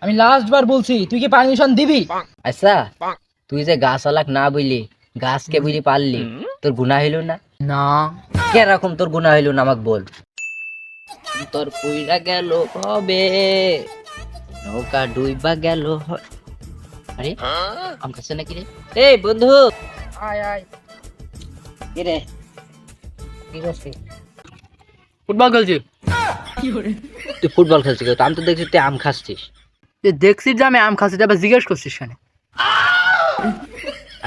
আমি লাস্ট বার বলছি, তুই কি পারমিশন দিবি? আচ্ছা, তুই যে গাছ আলাক না বুঝলি, গাছকে বুঝলি পারলি, তোর গুনাহ হইল না? না। কেরকম তোর গুনাহ হইল না আমাকে বল। তোর পুইরা গেল কবে, নৌকা ডুইবা গেল আরে আম খাচ্ছে নাকি রে? এই বন্ধু, আয় আয়। কি রে, কি করছিস? ফুটবল খেলছি। তুই ফুটবল খেলছিস তো? আমি তো দেখছি তুই আম খাচ্ছিস। তুই দেখছিস যে আমি আম খাচ্ছি, আবার জিজ্ঞেস করছিস কেন?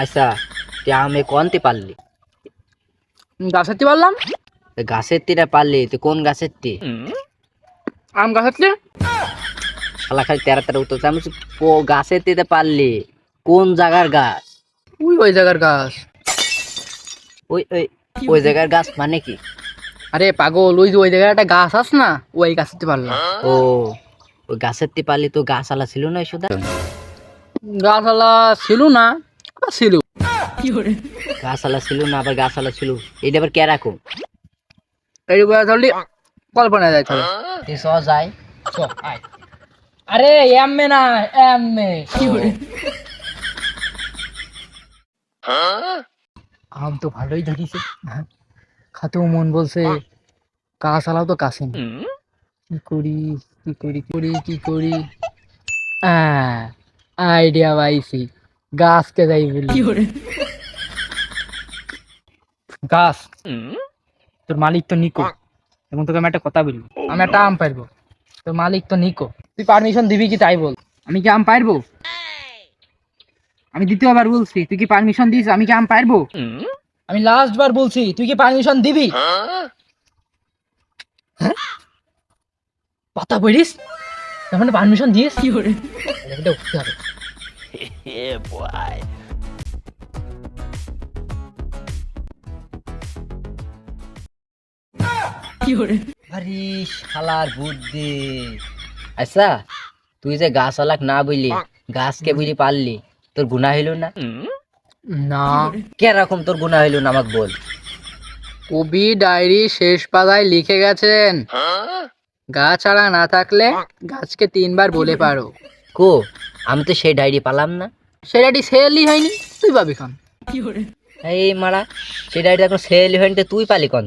আচ্ছা, তুই আমে কোনতে পারলি? গাছের তে পারলাম। গাছের তীরে পারলি, তুই কোন গাছের তি? আম গাছের তে। শালা খালি তেরা তেরা উত্তর আমি বলছি, গাছের তীরে পারলি, কোন জায়গার গাছ? ওই জায়গার গাছ। ওই ওই ওই জায়গার গাছ মানে কি? আরে পাগল, ওই জায়গায় একটা গাছ আছে না, ওই গাছের তে পারলাম। ও, ওই গাছের তে পারলি তো গাছালা ছিল না সুদা? গাছালা ছিল না, ছিল। গাছালা ছিল না, আবার গাছালা ছিল, এটা আবার কে রাখো? এই ধরলি কল্পনা যায় তাহলে। তুই চ যাই। চ, আয়। আরে এমএ না, এমএ। আম তো ভালোই ধরিছে, খাতেও মন বলছে, কাঁচালাও তো কাছে না। কি করি, কি করি? আইডিয়া পাইছি, গাছকে যাই বলি। গাছ, তোর মালিক তো নিকো, এবং তোকে আমি একটা কথা বলি, আমি একটা আম পারবো, তোর মালিক তো নিকো, তুই পারমিশন দিবি কি তাই বল। আমি কি আম পারবো? আমি দ্বিতীয়বার বলছি, তুই কি পারমিশন দিস? আমি কি আম পারবো? আমি লাস্ট বার বলছি, তুই কি পারমিশন দিবি? কথা বলিস, তখন পারমিশন দিস কি করে? এটা উঠতে হবে। আরে শালার বুদ্ধি। আচ্ছা, তুই যে গাছ আলাক না বুঝলি, গাছকে বুঝলি পারলি, তোর গুনাহ হইল না? না। কেরকম তোর গুনাহ হইল না আমাকে বল। কবি ডায়েরি শেষ পাতায় লিখে গেছেন, গাছ ছাড়া না থাকলে গাছকে 3 বার বলে পারো। কো, আমি তো সেই ডায়েরি পালাম না। সেটাটি সেলই হয়নি, তুই পাবি খান। এই মারা, সেই ডায়েরি এখন সেল হইতে তুই পালি কন?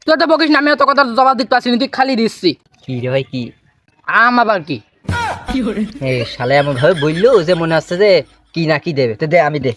তুই তো বকিস না, আমি তো কথা জবাব দিতে পারছি না, তুই খালি দিচ্ছি। কি রে ভাই, কি আম আবার কি? এই শালা এমন ভাবে বললো যে মনে হচ্ছে যে কি না কি দেবে, তো দে, আমি দে।